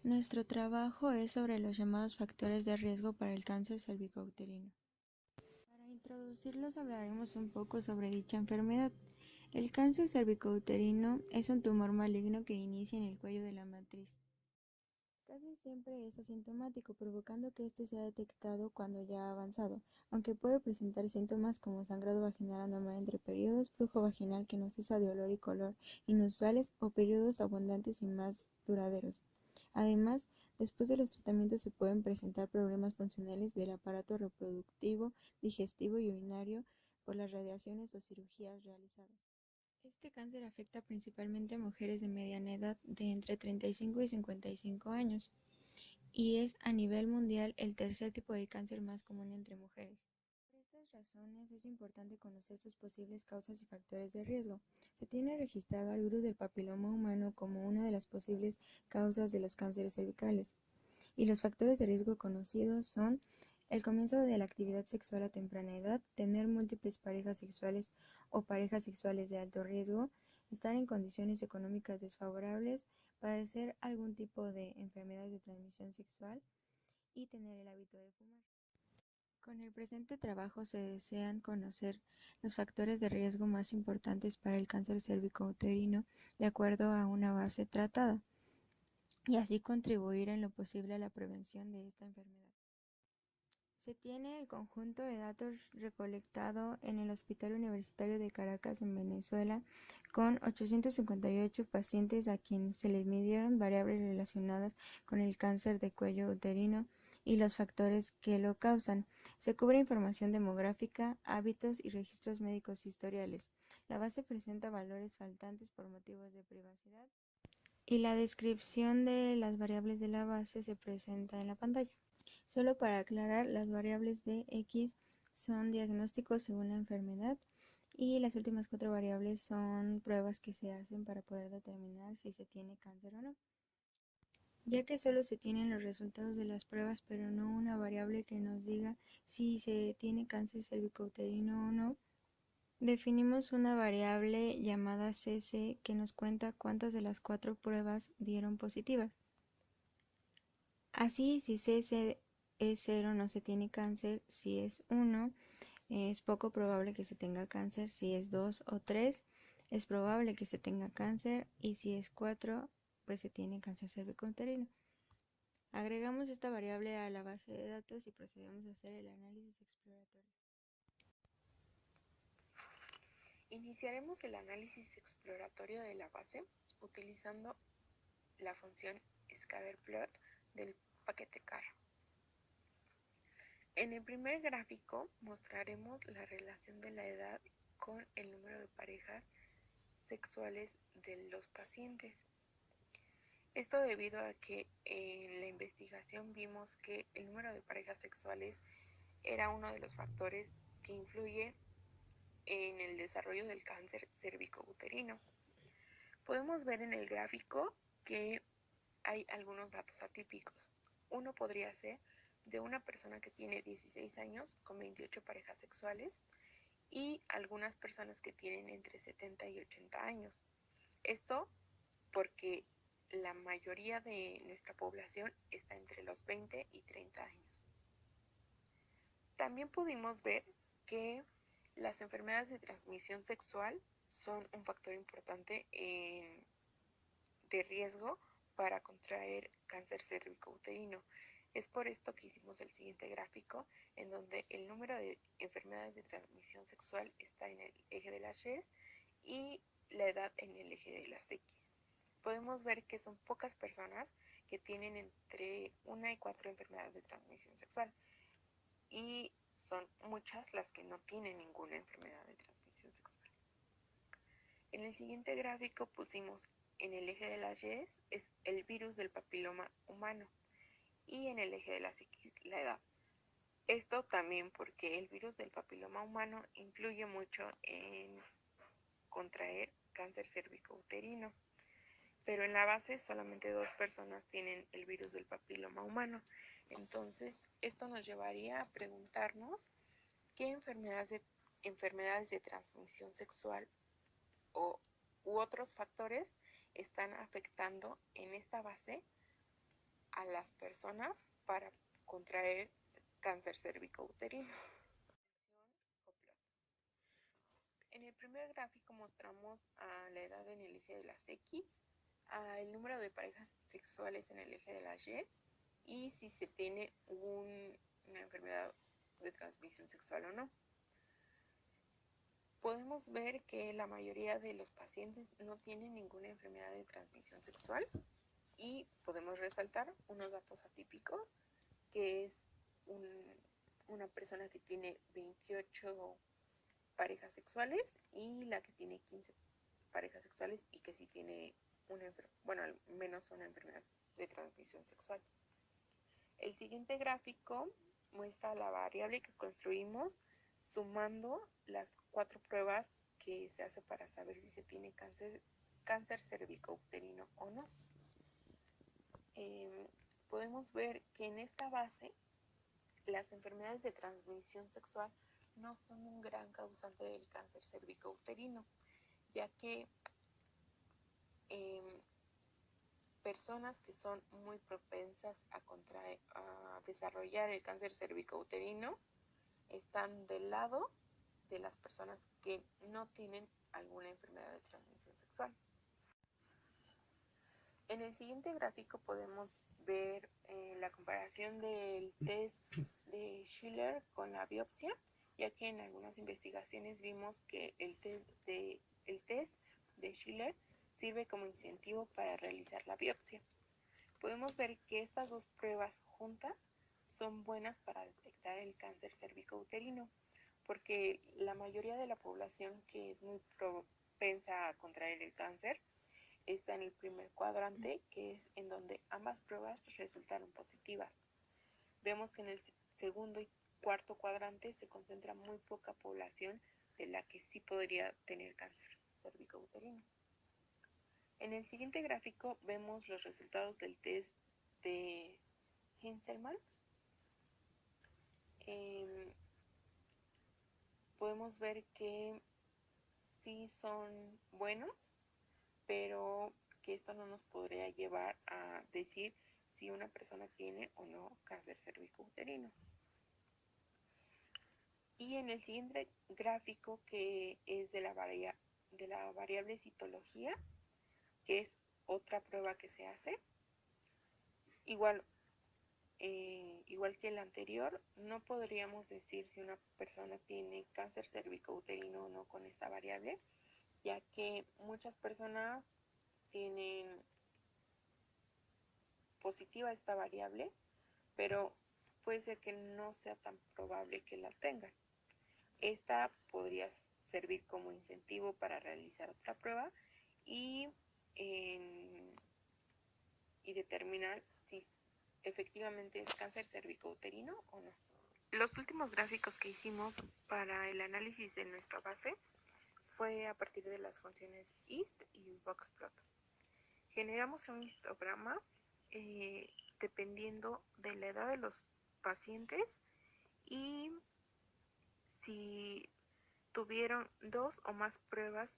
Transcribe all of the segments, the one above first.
Nuestro trabajo es sobre los llamados factores de riesgo para el cáncer cervicouterino. Para introducirlos hablaremos un poco sobre dicha enfermedad. El cáncer cervicouterino es un tumor maligno que inicia en el cuello de la matriz. Casi siempre es asintomático, provocando que este sea detectado cuando ya ha avanzado, aunque puede presentar síntomas como sangrado vaginal anormal entre periodos, flujo vaginal que no cesa de olor y color inusuales o periodos abundantes y más duraderos. Además, después de los tratamientos se pueden presentar problemas funcionales del aparato reproductivo, digestivo y urinario por las radiaciones o cirugías realizadas. Este cáncer afecta principalmente a mujeres de mediana edad de entre 35 y 55 años y es a nivel mundial el tercer tipo de cáncer más común entre mujeres. Por estas razones es importante conocer sus posibles causas y factores de riesgo. Se tiene registrado al virus del papiloma humano como una de las posibles causas de los cánceres cervicales, y los factores de riesgo conocidos son el comienzo de la actividad sexual a temprana edad, tener múltiples parejas sexuales o parejas sexuales de alto riesgo, estar en condiciones económicas desfavorables, padecer algún tipo de enfermedad de transmisión sexual y tener el hábito de fumar. Con el presente trabajo se desean conocer los factores de riesgo más importantes para el cáncer cervicouterino de acuerdo a una base tratada, y así contribuir en lo posible a la prevención de esta enfermedad. Se tiene el conjunto de datos recolectado en el Hospital Universitario de Caracas en Venezuela con 858 pacientes a quienes se les midieron variables relacionadas con el cáncer de cuello uterino y los factores que lo causan. Se cubre información demográfica, hábitos y registros médicos historiales. La base presenta valores faltantes por motivos de privacidad y la descripción de las variables de la base se presenta en la pantalla. Solo para aclarar, las variables de X son diagnósticos según la enfermedad y las últimas 4 variables son pruebas que se hacen para poder determinar si se tiene cáncer o no. Ya que solo se tienen los resultados de las pruebas, pero no una variable que nos diga si se tiene cáncer cervicouterino o no, definimos una variable llamada CC que nos cuenta cuántas de las 4 pruebas dieron positivas. Así, si CC es 0 no se tiene cáncer, si es 1 es poco probable que se tenga cáncer, si es 2 o 3 es probable que se tenga cáncer y si es 4 pues se tiene cáncer cervicouterino. Agregamos esta variable a la base de datos y procedemos a hacer el análisis exploratorio. Iniciaremos el análisis exploratorio de la base utilizando la función scatterplot del paquete CAR. En el primer gráfico mostraremos la relación de la edad con el número de parejas sexuales de los pacientes. Esto debido a que en la investigación vimos que el número de parejas sexuales era uno de los factores que influyen en el desarrollo del cáncer cervicouterino. Podemos ver en el gráfico que hay algunos datos atípicos. Uno podría ser de una persona que tiene 16 años con 28 parejas sexuales y algunas personas que tienen entre 70 y 80 años. Esto porque la mayoría de nuestra población está entre los 20 y 30 años. También pudimos ver que las enfermedades de transmisión sexual son un factor importante de riesgo para contraer cáncer cervicouterino. Es por esto que hicimos el siguiente gráfico, en donde el número de enfermedades de transmisión sexual está en el eje de las Y y la edad en el eje de las X. Podemos ver que son pocas personas que tienen entre 1 y 4 enfermedades de transmisión sexual y son muchas las que no tienen ninguna enfermedad de transmisión sexual. En el siguiente gráfico pusimos en el eje de las Y es el virus del papiloma humano y en el eje de las X la edad. Esto también porque el virus del papiloma humano influye mucho en contraer cáncer cervicouterino, pero en la base solamente 2 personas tienen el virus del papiloma humano. Entonces, esto nos llevaría a preguntarnos qué enfermedades de transmisión sexual u otros factores están afectando en esta base a las personas para contraer cáncer cervicouterino. En el primer gráfico mostramos a la edad en el eje de las X, el número de parejas sexuales en el eje de las y si se tiene una enfermedad de transmisión sexual o no. Podemos ver que la mayoría de los pacientes no tienen ninguna enfermedad de transmisión sexual y podemos resaltar unos datos atípicos, que es una persona que tiene 28 parejas sexuales y la que tiene 15 parejas sexuales y que sí tiene al menos una enfermedad de transmisión sexual. El siguiente gráfico muestra la variable que construimos sumando las 4 pruebas que se hace para saber si se tiene cáncer cervicouterino o no. Podemos ver que en esta base las enfermedades de transmisión sexual no son un gran causante del cáncer cervicouterino, ya que personas que son muy propensas a desarrollar el cáncer cervicouterino están del lado de las personas que no tienen alguna enfermedad de transmisión sexual. En el siguiente gráfico podemos ver la comparación del test de Schiller con la biopsia, ya que en algunas investigaciones vimos que el test de Schiller sirve como incentivo para realizar la biopsia. Podemos ver que estas dos pruebas juntas son buenas para detectar el cáncer cervicouterino, porque la mayoría de la población que es muy propensa a contraer el cáncer está en el primer cuadrante, que es en donde ambas pruebas resultaron positivas. Vemos que en el segundo y cuarto cuadrante se concentra muy poca población de la que sí podría tener cáncer cervicouterino. En el siguiente gráfico vemos los resultados del test de Hinselmann. Podemos ver que sí son buenos, pero que esto no nos podría llevar a decir si una persona tiene o no cáncer cervicouterino. Y en el siguiente gráfico, que es de la variable citología, que es otra prueba que se hace, igual que el anterior, no podríamos decir si una persona tiene cáncer cervicouterino o no con esta variable, ya que muchas personas tienen positiva esta variable, pero puede ser que no sea tan probable que la tengan. Esta podría servir como incentivo para realizar otra prueba y determinar si efectivamente es cáncer cervicouterino o no. Los últimos gráficos que hicimos para el análisis de nuestra base fue a partir de las funciones IST y boxplot. Generamos un histograma dependiendo de la edad de los pacientes y si tuvieron 2 o más pruebas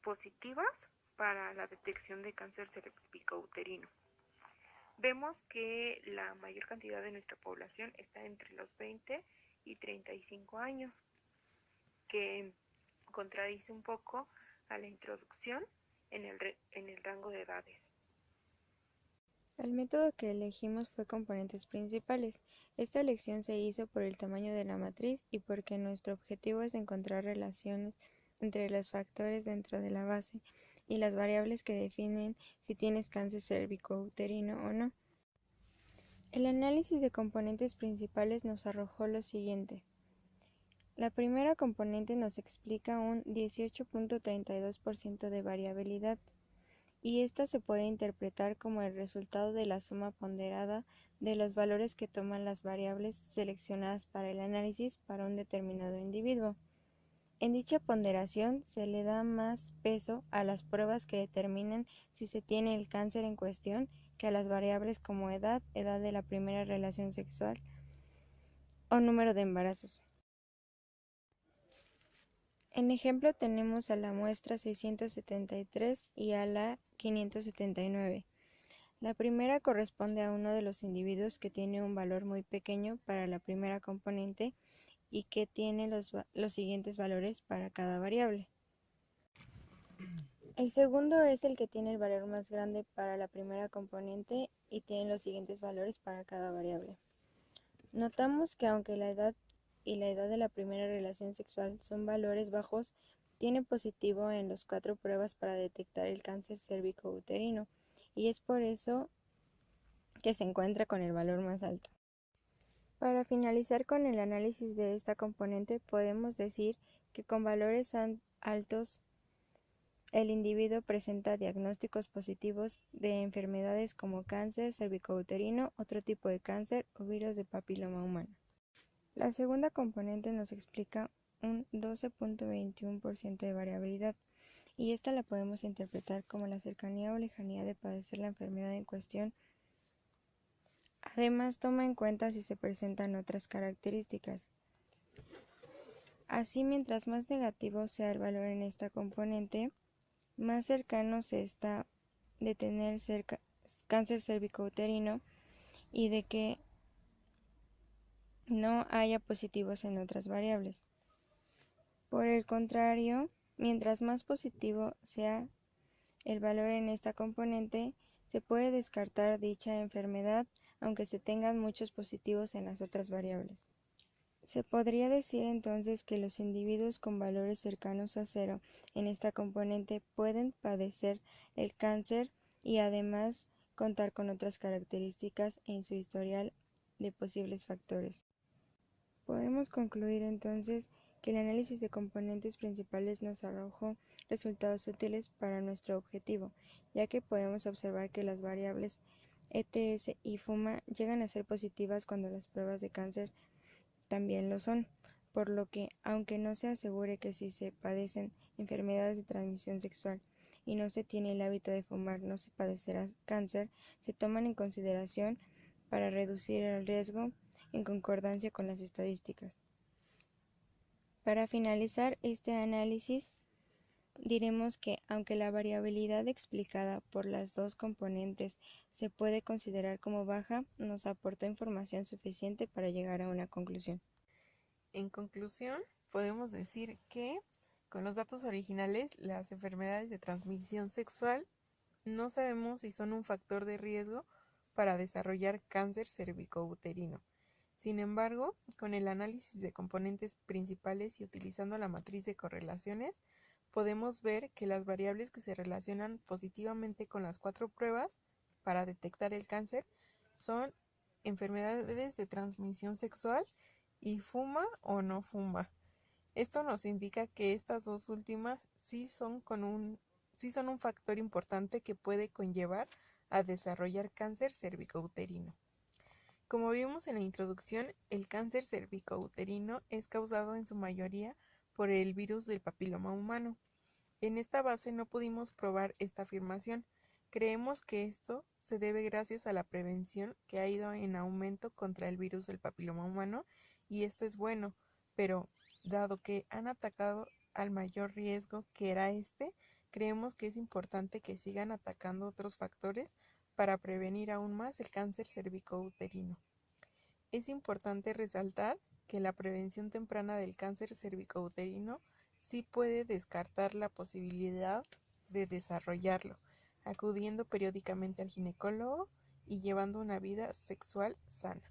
positivas para la detección de cáncer cervicouterino. Vemos que la mayor cantidad de nuestra población está entre los 20 y 35 años, que contradice un poco a la introducción en el rango de edades. El método que elegimos fue componentes principales. Esta elección se hizo por el tamaño de la matriz y porque nuestro objetivo es encontrar relaciones entre los factores dentro de la base y las variables que definen si tienes cáncer cervicouterino o no. El análisis de componentes principales nos arrojó lo siguiente. La primera componente nos explica un 18.32% de variabilidad, y esta se puede interpretar como el resultado de la suma ponderada de los valores que toman las variables seleccionadas para el análisis para un determinado individuo. En dicha ponderación se le da más peso a las pruebas que determinan si se tiene el cáncer en cuestión que a las variables como edad de la primera relación sexual o número de embarazos. En ejemplo tenemos a la muestra 673 y a la 579. La primera corresponde a uno de los individuos que tiene un valor muy pequeño para la primera componente y que tiene los siguientes valores para cada variable. El segundo es el que tiene el valor más grande para la primera componente y tiene los siguientes valores para cada variable. Notamos que aunque la edad y la edad de la primera relación sexual son valores bajos, tiene positivo en las 4 pruebas para detectar el cáncer cérvico-uterino, y es por eso que se encuentra con el valor más alto. Para finalizar con el análisis de esta componente, podemos decir que con valores altos el individuo presenta diagnósticos positivos de enfermedades como cáncer cervicouterino, otro tipo de cáncer o virus de papiloma humano. La segunda componente nos explica un 12.21% de variabilidad, y esta la podemos interpretar como la cercanía o lejanía de padecer la enfermedad en cuestión. Además, toma en cuenta si se presentan otras características. Así, mientras más negativo sea el valor en esta componente, más cercano se está de tener cáncer cervicouterino y de que no haya positivos en otras variables. Por el contrario, mientras más positivo sea el valor en esta componente, se puede descartar dicha enfermedad aunque se tengan muchos positivos en las otras variables. Se podría decir entonces que los individuos con valores cercanos a cero en esta componente pueden padecer el cáncer y además contar con otras características en su historial de posibles factores. Podemos concluir entonces que el análisis de componentes principales nos arrojó resultados útiles para nuestro objetivo, ya que podemos observar que las variables ETS y FUMA llegan a ser positivas cuando las pruebas de cáncer también lo son, por lo que, aunque no se asegure que si se padecen enfermedades de transmisión sexual y no se tiene el hábito de fumar no se padecerá cáncer, se toman en consideración para reducir el riesgo en concordancia con las estadísticas. Para finalizar este análisis, diremos que, aunque la variabilidad explicada por las dos componentes se puede considerar como baja, nos aportó información suficiente para llegar a una conclusión. En conclusión, podemos decir que, con los datos originales, las enfermedades de transmisión sexual no sabemos si son un factor de riesgo para desarrollar cáncer cervicouterino. Sin embargo, con el análisis de componentes principales y utilizando la matriz de correlaciones, podemos ver que las variables que se relacionan positivamente con las 4 pruebas para detectar el cáncer son enfermedades de transmisión sexual y fuma o no fuma. Esto nos indica que estas dos últimas sí son un factor importante que puede conllevar a desarrollar cáncer cervicouterino. Como vimos en la introducción, el cáncer cervicouterino es causado en su mayoría por el virus del papiloma humano. En esta base no pudimos probar esta afirmación. Creemos que esto se debe gracias a la prevención que ha ido en aumento contra el virus del papiloma humano, y esto es bueno, pero dado que han atacado al mayor riesgo que era este, creemos que es importante que sigan atacando otros factores para prevenir aún más el cáncer cervicouterino. Es importante resaltar que la prevención temprana del cáncer cervicouterino sí puede descartar la posibilidad de desarrollarlo, acudiendo periódicamente al ginecólogo y llevando una vida sexual sana.